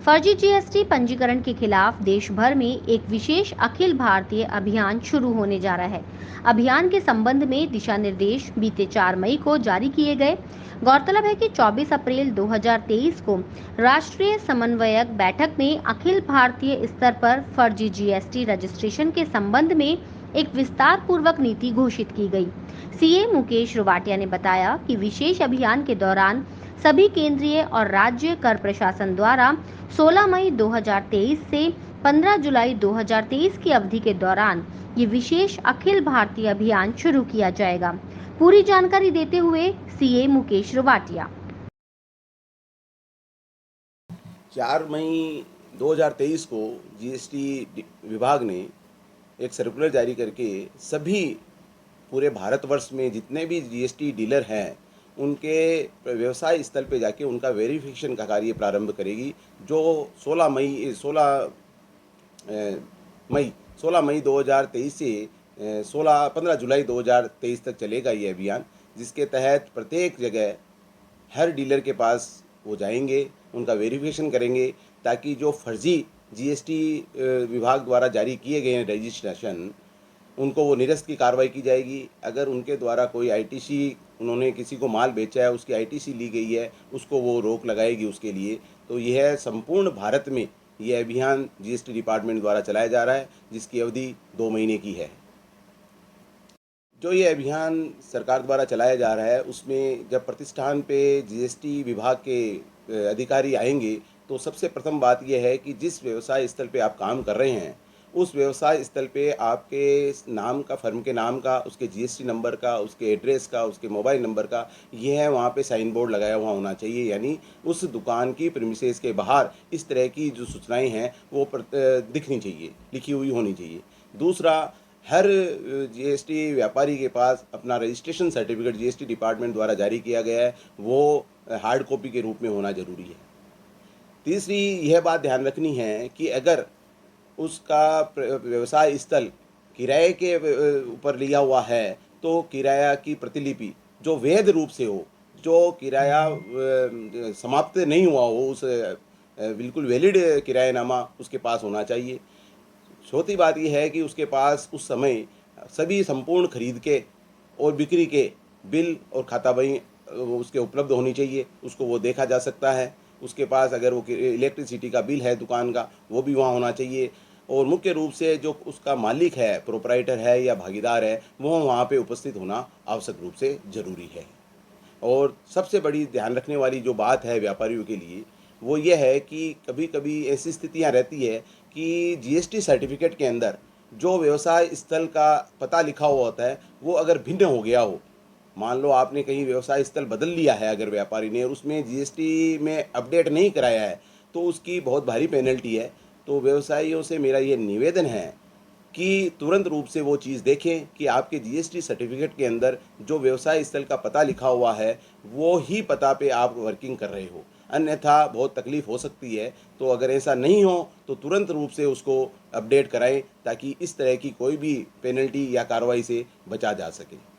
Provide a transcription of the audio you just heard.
फर्जी जीएसटी पंजीकरण के खिलाफ देश भर में एक विशेष अखिल भारतीय अभियान शुरू होने जा रहा है। अभियान के संबंध में दिशा निर्देश बीते 4 मई को जारी किए गए। गौरतलब है कि 24 अप्रैल 2023 को राष्ट्रीय समन्वयक बैठक में अखिल भारतीय स्तर पर फर्जी जीएसटी रजिस्ट्रेशन के संबंध में एक विस्तार पूर्वक नीति घोषित की गई। सीए मुकेश रोवाटिया ने बताया कि विशेष अभियान के दौरान सभी केंद्रीय और राज्य कर प्रशासन द्वारा 16 मई 2023 से 15 जुलाई 2023 की अवधि के दौरान ये विशेष अखिल भारतीय अभियान शुरू किया जाएगा। पूरी जानकारी देते हुए सीए मुकेश रोवाटिया। 4 मई 2023 को जीएसटी विभाग ने एक सर्कुलर जारी करके सभी पूरे भारतवर्ष में जितने भी जीएसटी डीलर हैं उनके व्यवसाय स्थल पे जाके उनका वेरिफिकेशन का कार्य प्रारंभ करेगी, जो 16 मई 2023 से 15 जुलाई 2023 तक चलेगा ये अभियान, जिसके तहत प्रत्येक जगह हर डीलर के पास वो जाएंगे, उनका वेरिफिकेशन करेंगे, ताकि जो फर्जी जीएसटी विभाग द्वारा जारी किए गए हैं रजिस्ट्रेशन, उनको वो निरस्त की कार्रवाई की जाएगी। अगर उनके द्वारा कोई आईटीसी, उन्होंने किसी को माल बेचा है, उसकी आईटीसी ली गई है, उसको वो रोक लगाएगी उसके लिए। तो यह संपूर्ण भारत में यह अभियान जीएसटी डिपार्टमेंट द्वारा चलाया जा रहा है, जिसकी अवधि 2 महीने की है। जो ये अभियान सरकार द्वारा चलाया जा रहा है, उसमें जब प्रतिष्ठान पे जीएसटी विभाग के अधिकारी आएंगे, तो सबसे प्रथम बात यह है कि जिस व्यवसाय स्थल पे आप काम कर रहे हैं, उस व्यवसाय स्थल पे आपके नाम का, फर्म के नाम का, उसके जीएसटी नंबर का, उसके एड्रेस का, उसके मोबाइल नंबर का, यह वहाँ पे साइन बोर्ड लगाया हुआ होना चाहिए। यानी उस दुकान की प्रीमिसेस के बाहर इस तरह की जो सूचनाएं हैं वो दिखनी चाहिए, लिखी हुई होनी चाहिए। दूसरा, हर जीएसटी व्यापारी के पास अपना रजिस्ट्रेशन सर्टिफिकेट जीएसटी डिपार्टमेंट द्वारा जारी किया गया है, वो हार्ड कॉपी के रूप में होना जरूरी है। तीसरी यह बात ध्यान रखनी है कि अगर उसका व्यवसाय स्थल किराए के ऊपर लिया हुआ है, तो किराया की प्रतिलिपि जो वैध रूप से हो, जो किराया समाप्त नहीं हुआ हो, उस बिल्कुल वैलिड किरायानामा उसके पास होना चाहिए। चौथी बात यह है कि उसके पास उस समय सभी संपूर्ण खरीद के और बिक्री के बिल और खाता बही उसके उपलब्ध होनी चाहिए, उसको वो देखा जा सकता है। उसके पास अगर वो इलेक्ट्रिसिटी का बिल है दुकान का, वो भी वहाँ होना चाहिए। और मुख्य रूप से जो उसका मालिक है, प्रोपराइटर है या भागीदार है, वो वहाँ पे उपस्थित होना आवश्यक रूप से ज़रूरी है। और सबसे बड़ी ध्यान रखने वाली जो बात है व्यापारियों के लिए, वो ये है कि कभी कभी ऐसी स्थितियाँ रहती है कि जीएसटी सर्टिफिकेट के अंदर जो व्यवसाय स्थल का पता लिखा हुआ होता है, वो अगर भिन्न हो गया हो, मान लो आपने कहीं व्यवसाय स्थल बदल लिया है अगर व्यापारी ने, और उसमें जीएसटी में अपडेट नहीं कराया है, तो उसकी बहुत भारी पेनल्टी है। तो व्यवसायियों से मेरा ये निवेदन है कि तुरंत रूप से वो चीज़ देखें कि आपके जीएसटी सर्टिफिकेट के अंदर जो व्यवसाय स्थल का पता लिखा हुआ है, वो ही पता पे आप वर्किंग कर रहे हो, अन्यथा बहुत तकलीफ़ हो सकती है। तो अगर ऐसा नहीं हो तो तुरंत रूप से उसको अपडेट कराएं, ताकि इस तरह की कोई भी पेनल्टी या कार्रवाई से बचा जा सके।